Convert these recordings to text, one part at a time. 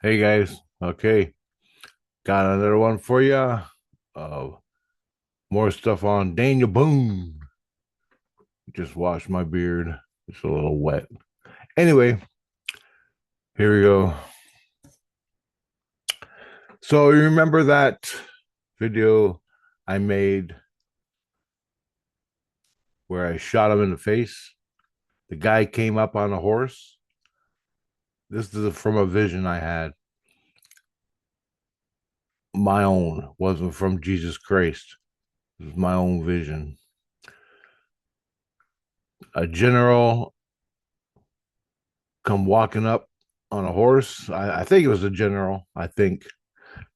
Hey guys, okay, got another one for you. Uh, more stuff on Daniel Boone. Just washed my beard; it's a little wet. Anyway, here we go. So you remember that video I made where I shot him in the face? The guy came up on a horse. This is from a vision I had. My own wasn't from Jesus Christ. It was my own vision. A general come walking up on a horse. I think it was a general. I think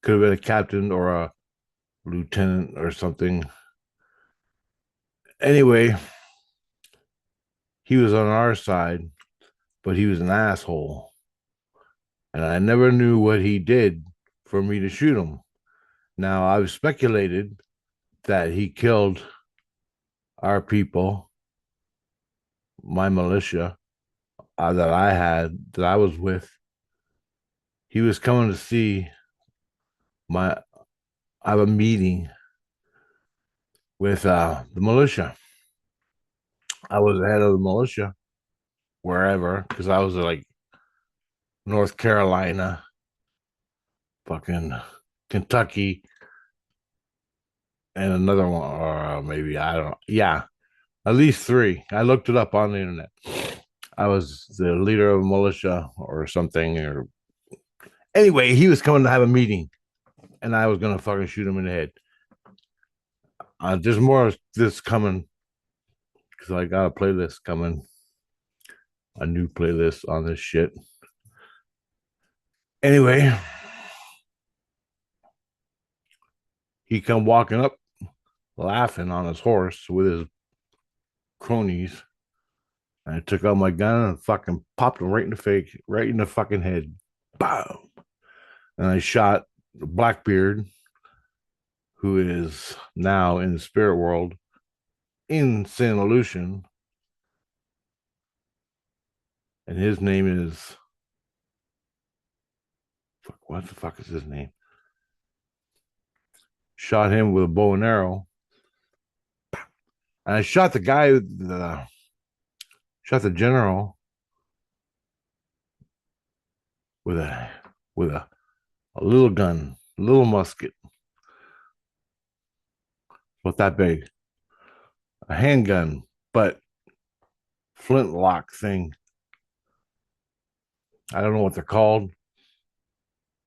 could have been a captain or a lieutenant or something. Anyway, he was on our side, but he was an asshole. And I never knew what he did for me to shoot him. Now, I've speculated that he killed our people, my militia that I was with. He was coming to see my, I have a meeting with the militia. I was the head of the militia wherever because I was like North Carolina, fucking Kentucky, and another one, or maybe I don't know. Yeah, at least three. I looked it up on the internet. I was the leader of a militia or something. Or anyway, he was coming to have a meeting, and I was gonna fucking shoot him in the head. There's more of this coming because I got a playlist coming, a new playlist on this shit. Anyway, he come walking up, laughing on his horse with his cronies. And I took out my gun and fucking popped him right in the face, right in the fucking head. Boom. And I shot Blackbeard, who is now in the spirit world in St. Lucian. And his name is, what the fuck is his name? Shot him with a bow and arrow. And I shot the guy, shot the general with a, with a little gun, a little musket. What that big? A handgun, but flintlock thing. I don't know what they're called,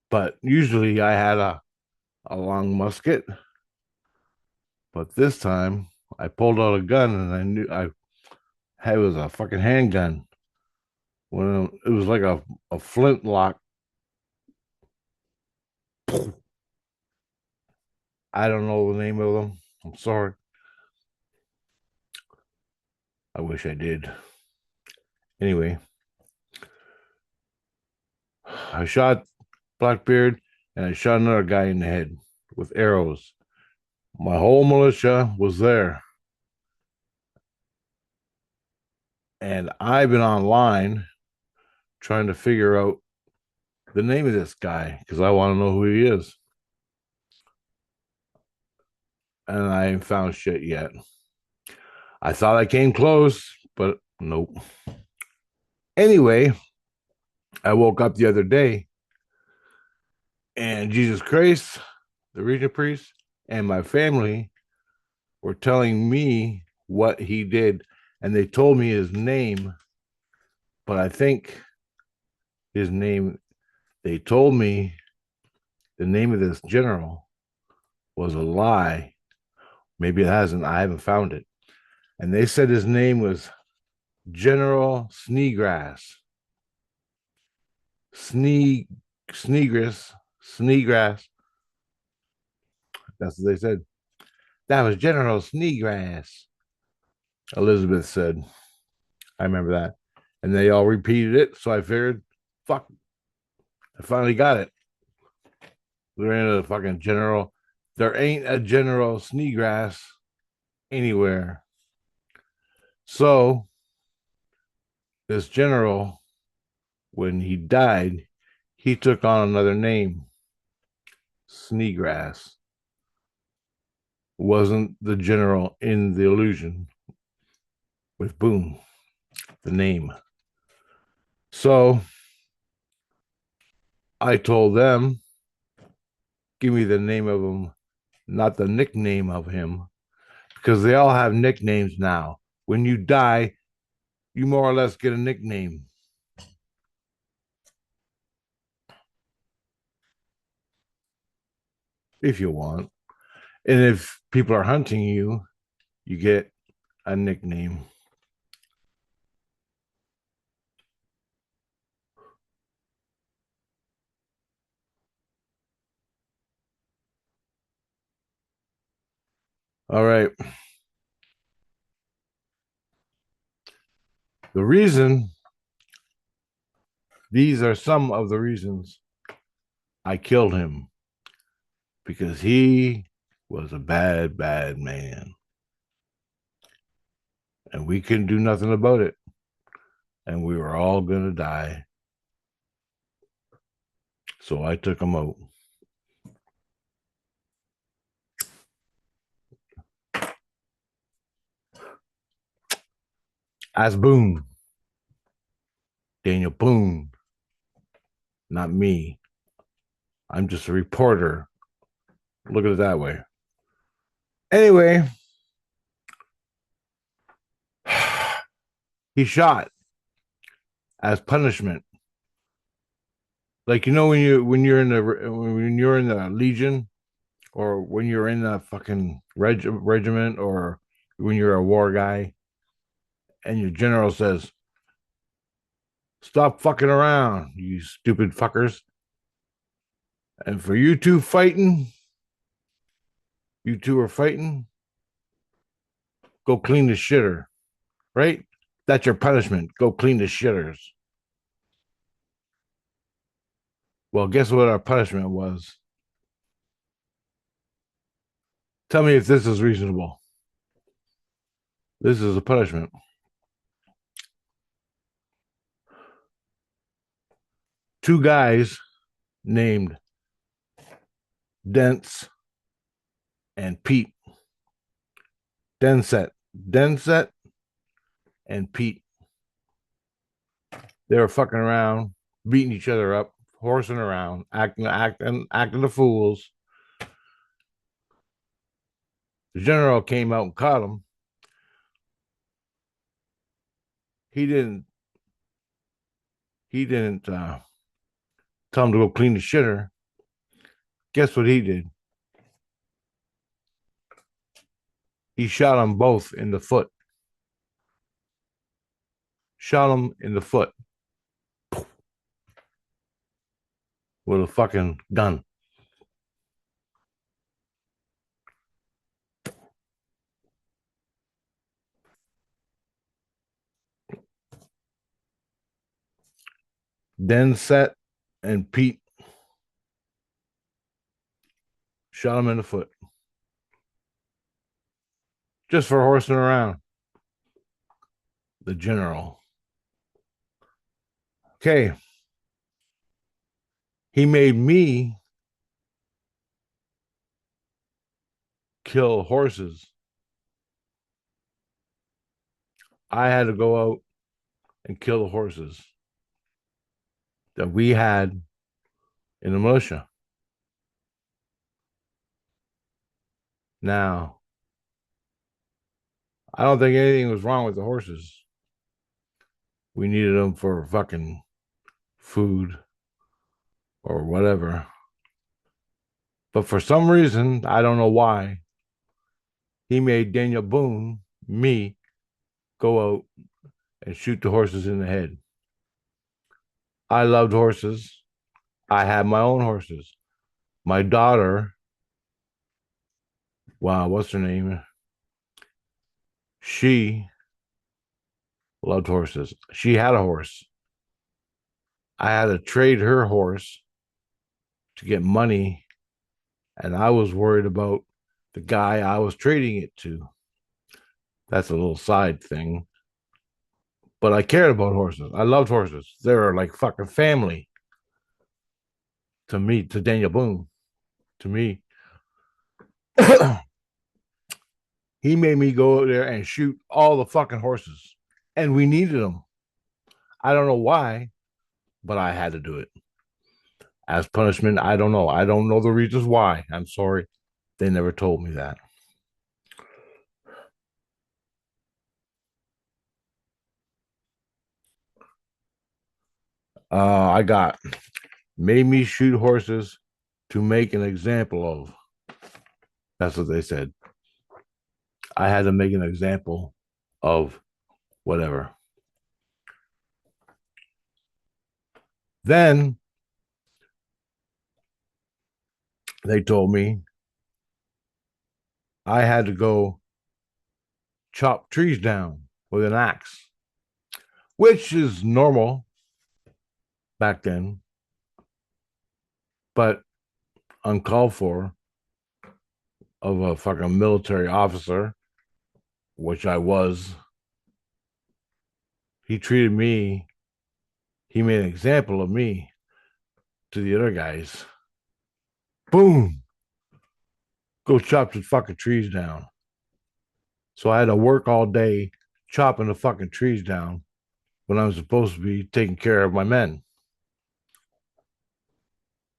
but usually I had a long musket. But this time I pulled out a gun and I knew I had it was a fucking handgun. When it was like a flintlock. I don't know the name of them. I'm sorry. I wish I did. Anyway, I shot Blackbeard and I shot another guy in the head with arrows. My whole militia was there. And I've been online trying to figure out the name of this guy because I want to know who he is. And I ain't found shit yet. I thought I came close, but nope. Anyway, I woke up the other day and Jesus Christ, the regent priest, and my family were telling me what he did. And they told me his name, but I think his name, they told me the name of this general was a lie. Maybe it hasn't, I haven't found it. And they said his name was General Sneegrass. Snee Sneegras. Sneegrass. That's what they said. That was General Sneegrass. Elizabeth said. I remember that. And they all repeated it. So I figured, fuck, I finally got it. There ain't a fucking general. There ain't a General Sneegrass anywhere. So this general, when he died, He took on another name, Sneegrass. Wasn't the general in the illusion with Boone, the name. So I told them, give me the name of him, not the nickname of him, because they all have nicknames now. When you die, you more or less get a nickname if you want. And if people are hunting you, you get a nickname. All right. The reason, these are some of the reasons I killed him because he was a bad, bad man. And we couldn't do nothing about it. And we were all going to die. So I took him out. As Boone, Daniel Boone, not me. I'm just a reporter. Look at it that way. Anyway, he shot as punishment. Like when you're in the Legion or when you're in the fucking regiment or when you're a war guy and your general says, "Stop fucking around, you stupid fuckers." And for you two are fighting, go clean the shitter, right? That's your punishment. Go clean the shitters. Well, guess what our punishment was? Tell me if this is reasonable. This is a punishment. Two guys named Dents and Pete. Denset and Pete. They were fucking around, beating each other up, horsing around, acting the fools. The general came out and caught them. He didn't. He didn't tell him to go clean the shitter. Guess what he did? He shot them both in the foot. Shot them in the foot with a fucking gun. Denset and Pete shot him in the foot just for horsing around. The general. Okay. He made me kill horses. I had to go out and kill the horses that we had in the militia. Now, I don't think anything was wrong with the horses. We needed them for fucking food or whatever. But for some reason, I don't know why, he made Daniel Boone, me, go out and shoot the horses in the head. I loved horses. I had my own horses. My daughter, wow, what's her name? She loved horses. She had a horse. I had to trade her horse to get money, and I was worried about the guy I was trading it to. That's a little side thing. But I cared about horses. I loved horses. They were like fucking family. to me, to Daniel Boone, to me. He made me go there and shoot all the fucking horses, and we needed them. I don't know why, but I had to do it as punishment. I don't know. I don't know the reasons why. I'm sorry. They never told me that. I got made me shoot horses to make an example of. That's what they said. I had to make an example of whatever. Then they told me I had to go chop trees down with an axe, which is normal back then, but uncalled for of a fucking military officer, which I was. He treated me, he made an example of me to the other guys. Boom, go chop the fucking trees down. So I had to work all day chopping the fucking trees down when I'm supposed to be taking care of my men.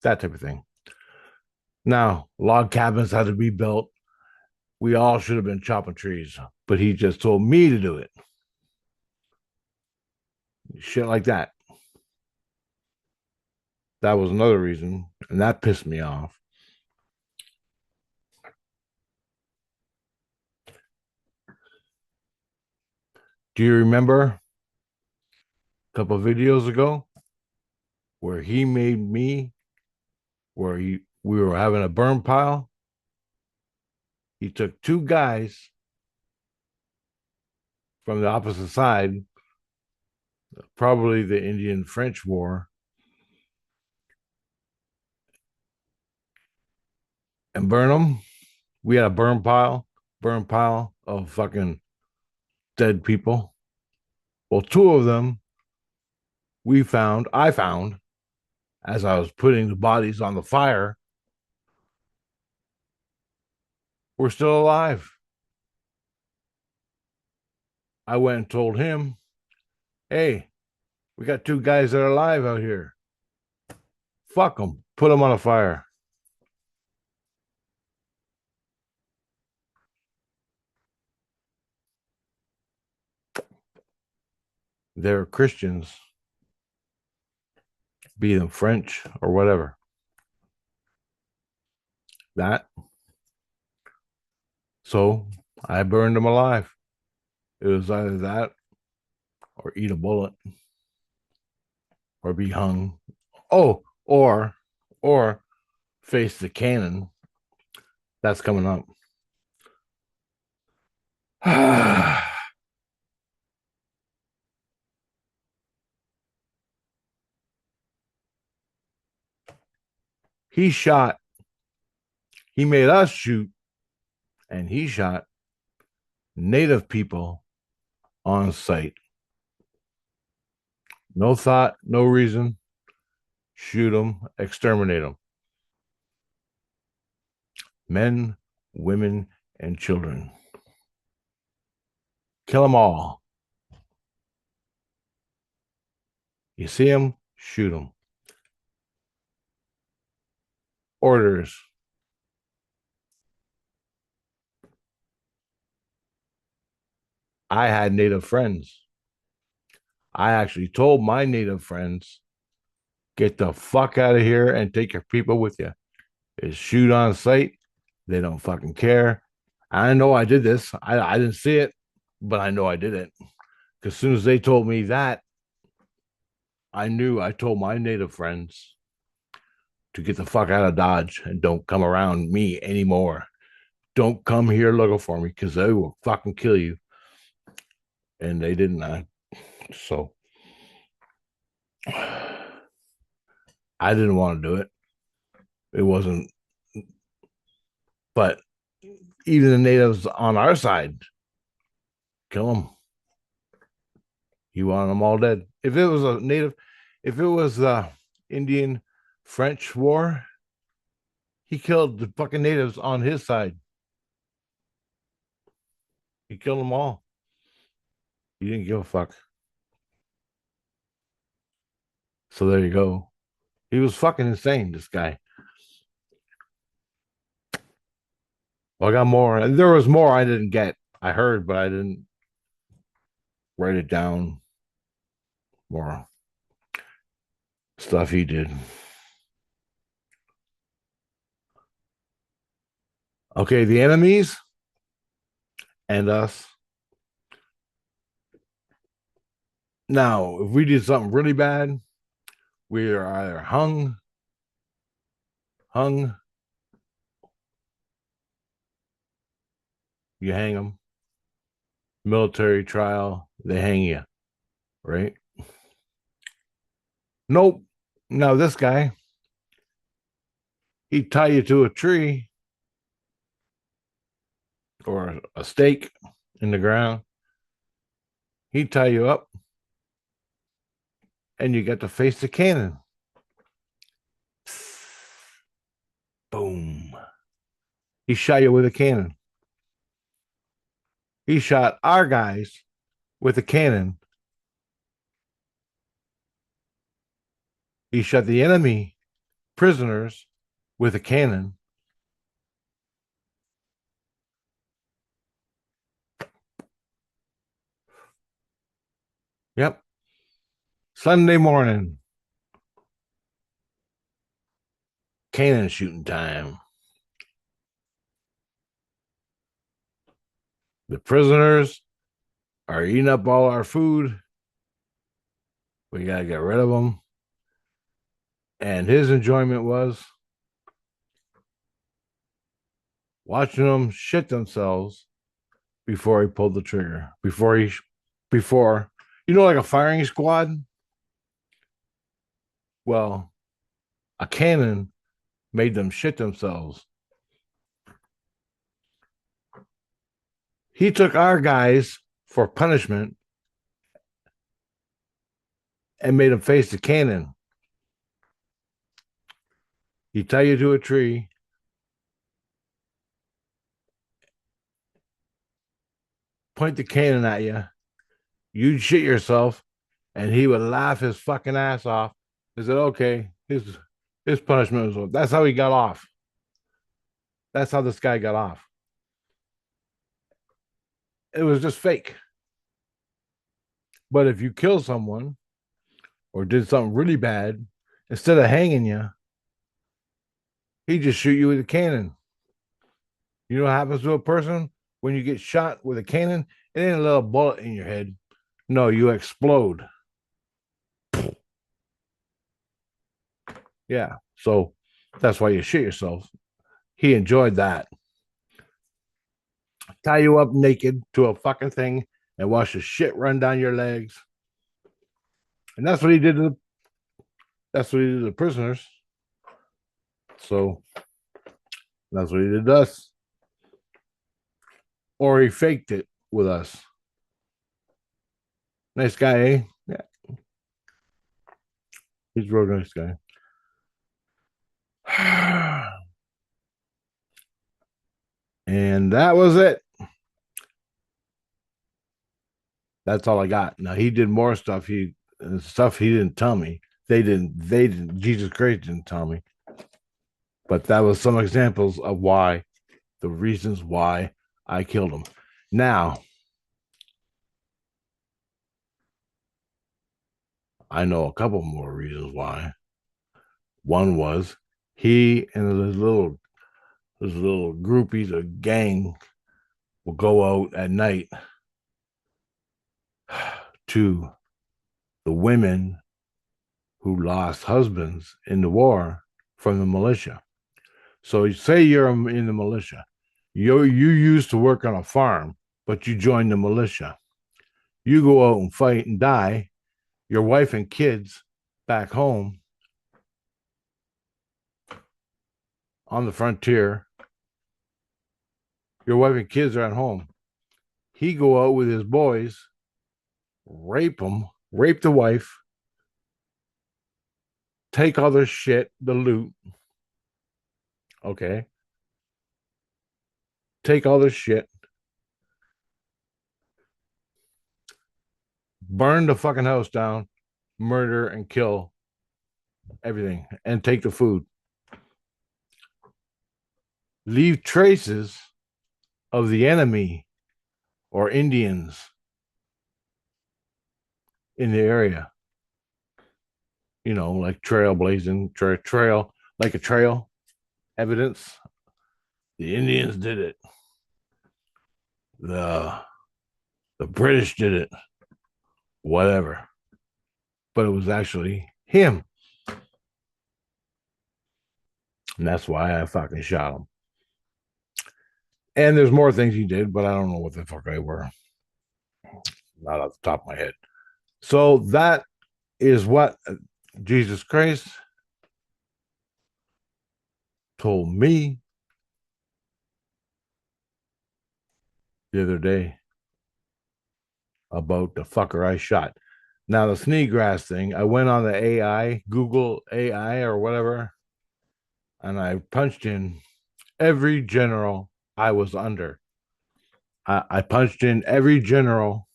That type of thing. Now, log cabins had to be built. We all should have been chopping trees, but he just told me to do it. Shit like that. That was another reason, and that pissed me off. Do you remember a couple of videos ago where he made me, we were having a burn pile? He took two guys from the opposite side, probably the Indian French War, and burn them. We had a burn pile of fucking dead people. Well, two of them I found as I was putting the bodies on the fire, were still alive. I went and told him, hey, we got two guys that are alive out here. Fuck them. Put them on a fire. They're Christians, be them French or whatever. That. So I burned them alive. It was either that or eat a bullet or be hung. Oh, or face the cannon. That's coming up. he shot, he made us shoot, and he shot native people on site. No thought, no reason. Shoot them, exterminate them. Men, women, and children. Kill them all. You see them, shoot them. Orders. I had native friends. I actually told my native friends, get the fuck out of here and take your people with you. It's shoot on sight. They don't fucking care. I know I did this. I didn't see it, but I know I did it. Because as soon as they told me that, I knew I told my native friends to get the fuck out of Dodge and don't come around me anymore. Don't come here looking for me because they will fucking kill you. And they didn't. So I didn't want to do it. It wasn't, but even the natives on our side, kill them. You want them all dead. If it was a native, if it was Indian French war, he killed the fucking natives on his side. He killed them all. He didn't give a fuck. So there you go. He was fucking insane, this guy. Well, I got more. There was more I didn't get. I heard, but I didn't write it down. More stuff he did. Okay, the enemies and us. Now, if we did something really bad, we are either hung, you hang them, military trial, they hang you, right? Nope. Now, this guy, he'd tie you to a tree or a stake in the ground. He'd tie you up and you get to face the cannon. Boom. He shot you with a cannon. He shot our guys with a cannon. He shot the enemy prisoners with a cannon. Yep. Sunday morning, cannon shooting time. The prisoners are eating up all our food. We got to get rid of them. And his enjoyment was watching them shit themselves before he pulled the trigger. Before, like a firing squad? Well, a cannon made them shit themselves. He took our guys for punishment and made them face the cannon. He tie you to a tree, point the cannon at you, you'd shit yourself, and he would laugh his fucking ass off. He said, okay, his punishment was, that's how he got off. That's how this guy got off. It was just fake. But if you kill someone or did something really bad, instead of hanging you, he just shoot you with a cannon. You know what happens to a person when you get shot with a cannon? It ain't a little bullet in your head. No, you explode. Yeah. So that's why you shit yourself. He enjoyed that. Tie you up naked to a fucking thing and watch the shit run down your legs. And that's what he did to the prisoners. So that's what he did to us. Or he faked it with us. Nice guy, eh? Yeah. He's a real nice guy. And that was it. That's all I got. Now he did more stuff. Stuff he didn't tell me. They didn't. Jesus Christ didn't tell me. But that was some examples of the reasons why I killed him. Now, I know a couple more reasons why. One was he and his little groupies, a gang, will go out at night to the women who lost husbands in the war from the militia. So say you're in the militia. You used to work on a farm, but you joined the militia. You go out and fight and die. Your wife and kids back home on the frontier. Your wife and kids are at home. He go out with his boys, rape them, rape the wife, take all the shit, the loot, okay? Take all the shit, burn the fucking house down, murder and kill everything, and take the food. Leave traces of the enemy or Indians in the area. You know, like trailblazing, trail, like a trail, evidence. The Indians did it. The the British did it. Whatever. But it was actually him. And that's why I fucking shot him. And there's more things he did, but I don't know what the fuck they were. Not off the top of my head. So that is what Jesus Christ told me the other day about the fucker I shot. Now, the Sneegrass thing, I went on the AI, Google AI or whatever, and I punched in every general I was under. I punched in every general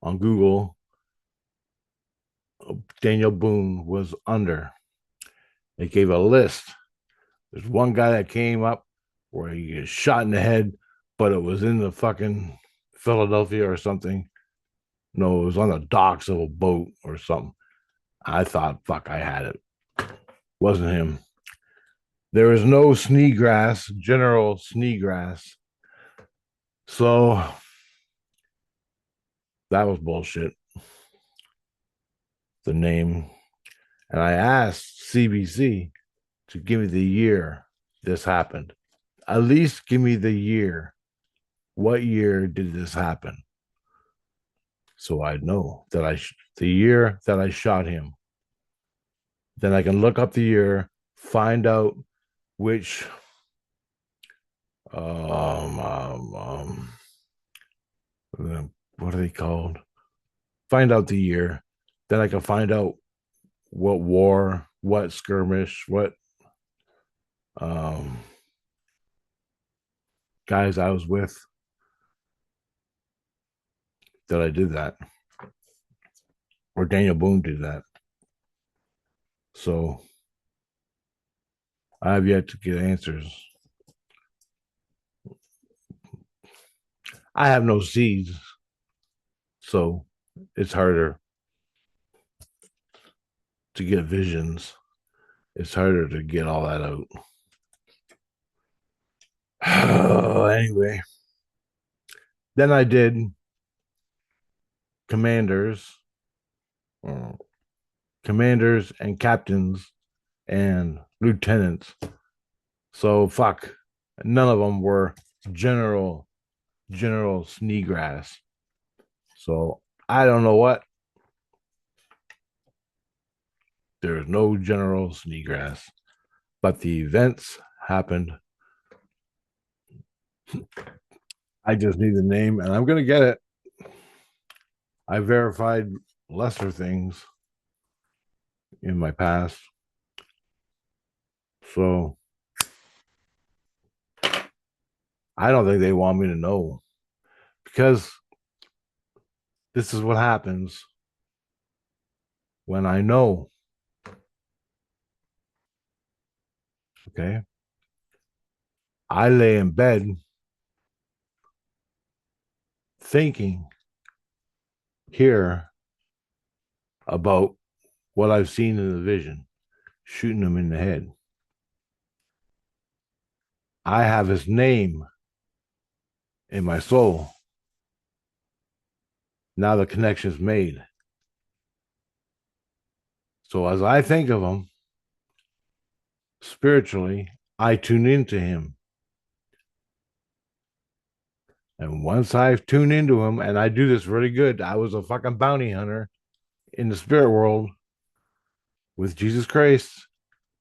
on Google Daniel Boone was under. They gave a list. There's one guy that came up where he gets shot in the head, but it was in the fucking Philadelphia or something. No, it was on the docks of a boat or something. I thought, fuck, I had it. Wasn't him. There is no Sneegrass, General Sneegrass. So that was bullshit. The name. And I asked CBC to give me the year this happened. At least give me the year. What year did this happen? So I know that the year that I shot him. Then I can look up the year, find out which what are they called? Find out the year. Then I can find out what war, what skirmish, what um guys I was with that I did that. Or Daniel Boone did that. So I have yet to get answers. I have no seeds, so it's harder to get visions. It's harder to get all that out. Anyway, then I did commanders, uh, commanders and captains and lieutenants. So fuck, none of them were General Sneegrass. So I don't know what. There's no General Sneegrass, but the events happened. I just need the name, and I'm gonna get it. I verified lesser things in my past, so I don't think they want me to know because this is what happens when I know. Okay, I lay in bed thinking here about what I've seen in the vision, shooting him in the head. I have his name in my soul. Now the connection's made. So as I think of him spiritually, I tune into him. And once I tune into him, and I do this really good, I was a fucking bounty hunter in the spirit world with Jesus Christ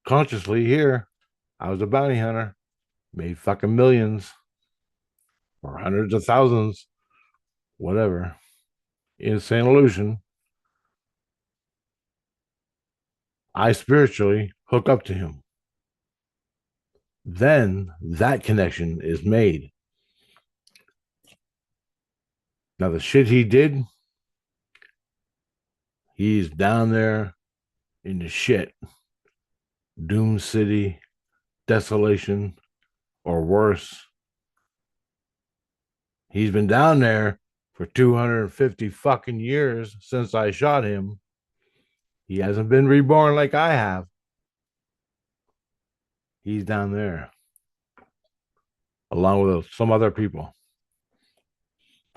consciously here. I was a bounty hunter, made fucking millions or hundreds of thousands, whatever, in St. Lucian. I spiritually hook up to him. Then that connection is made. Now, the shit he did, he's down there in the shit, Doom City, desolation, or worse. He's been down there for 250 fucking years since I shot him. He hasn't been reborn like I have. He's down there along with some other people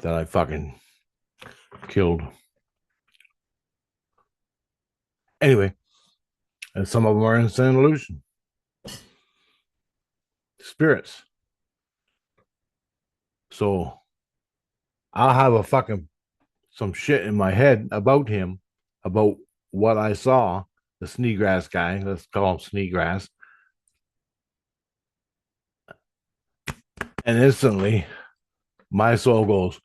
that I fucking killed. Anyway, and some of them are in San Illusion. Spirits. So I'll have a fucking some shit in my head about him, about what I saw, the Sneegrass guy, let's call him Sneegrass. And instantly my soul goes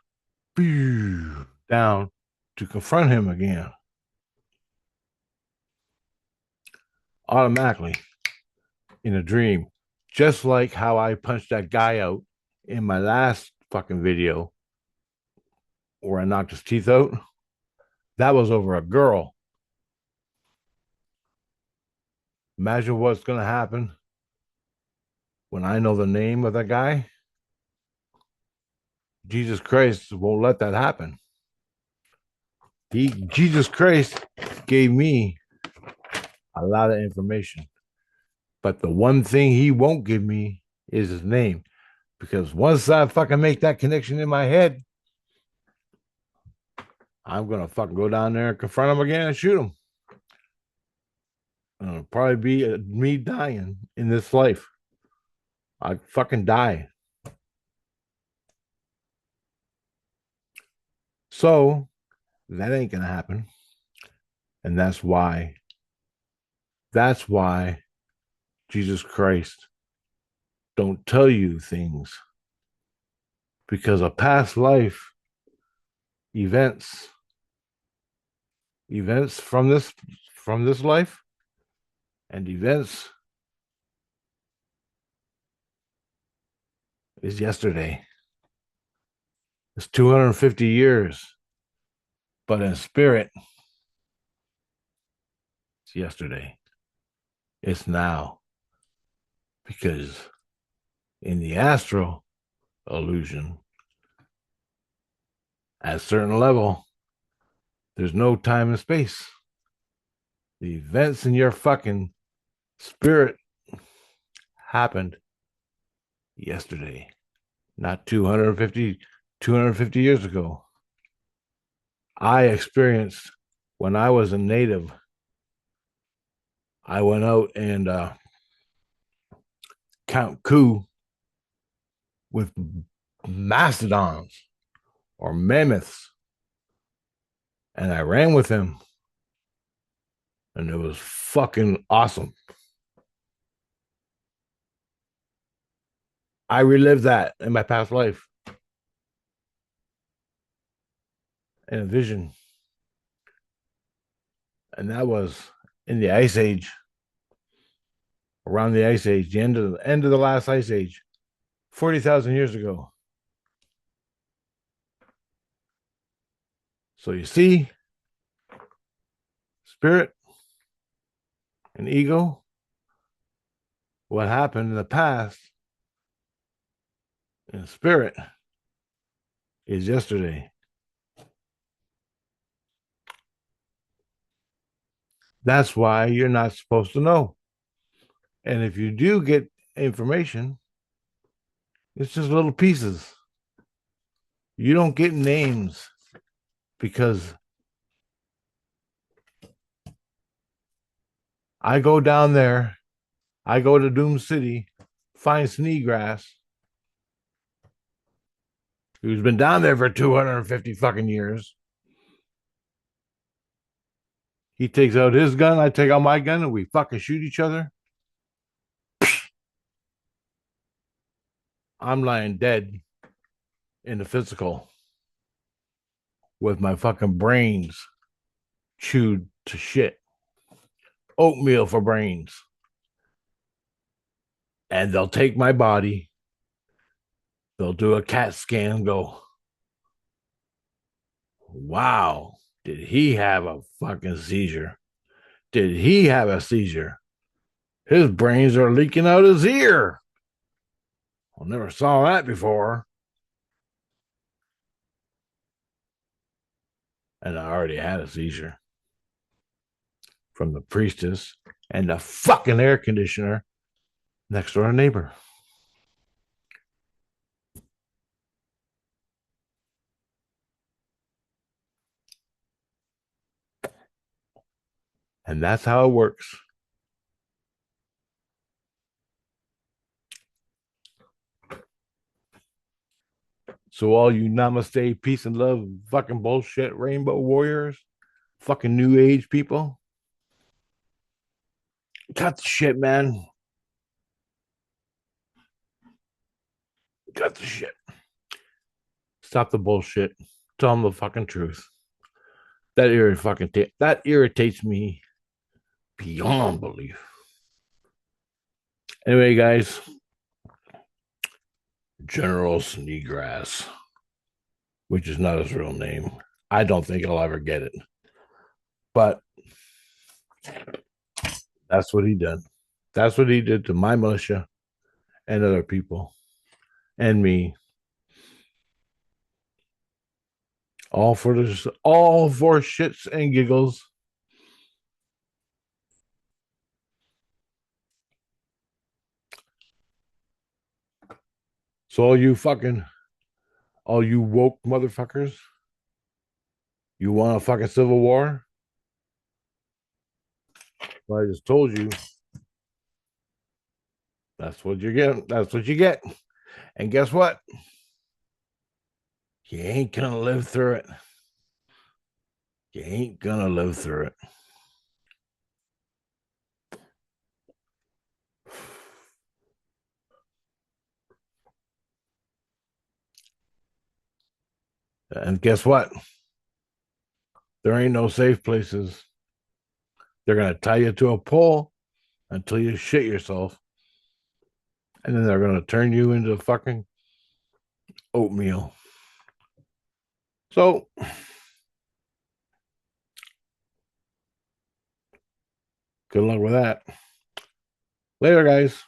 down to confront him again. Automatically in a dream. Just like how I punched that guy out in my last fucking video where I knocked his teeth out. That was over a girl. Imagine what's going to happen when I know the name of that guy. Jesus Christ won't let that happen. Jesus Christ gave me a lot of information, but the one thing he won't give me is his name, because once I fucking make that connection in my head, I'm gonna fucking go down there and confront him again and shoot him. It'll probably be me dying in this life. I fucking die. So that ain't gonna happen, and that's why Jesus Christ don't tell you things, because a past life events from this life and events is yesterday. It's 250 years, but in spirit it's yesterday. It's now, because in the astral illusion, at a certain level, there's no time and space. The events in your fucking spirit happened yesterday, not 250 years ago. I experienced when I was a native, I went out and count coup with mastodons or mammoths, and I ran with them, and it was fucking awesome. I relived that in my past life in a vision, and that was in the Ice Age, around the Ice Age, the end of the last Ice Age, 40,000 years ago. So you see, spirit and ego, what happened in the past in spirit is yesterday. That's why you're not supposed to know. And if you do get information, it's just little pieces. You don't get names, because I go down there, I go to Doom City, find Sneegrass, who's been down there for 250 fucking years. He takes out his gun, I take out my gun, and we fucking shoot each other. I'm lying dead in the physical with my fucking brains chewed to shit. oatmeal for brains. And they'll take my body, they'll do a CAT scan and go, wow, did he have a fucking seizure? Did he have a seizure? His brains are leaking out his ear. I never saw that before. And I already had a seizure from the priestess and the fucking air conditioner next door neighbor. And that's how it works. So all you namaste, peace and love, fucking bullshit rainbow warriors, fucking new age people, cut the shit, man. Cut the shit. Stop the bullshit. Tell them the fucking truth. That irritates me beyond belief. Anyway, guys, General Sneegrass, which is not his real name. I don't think I'll ever get it. But that's what he did. That's what he did to my militia and other people and me. All for shits and giggles. So all you woke motherfuckers, you want a fucking civil war? Well, I just told you that's what you get. That's what you get. And guess what? You ain't gonna live through it. You ain't gonna live through it. And guess what? There ain't no safe places. They're gonna tie you to a pole until you shit yourself. And then they're gonna turn you into fucking oatmeal. So good luck with that. Later, guys.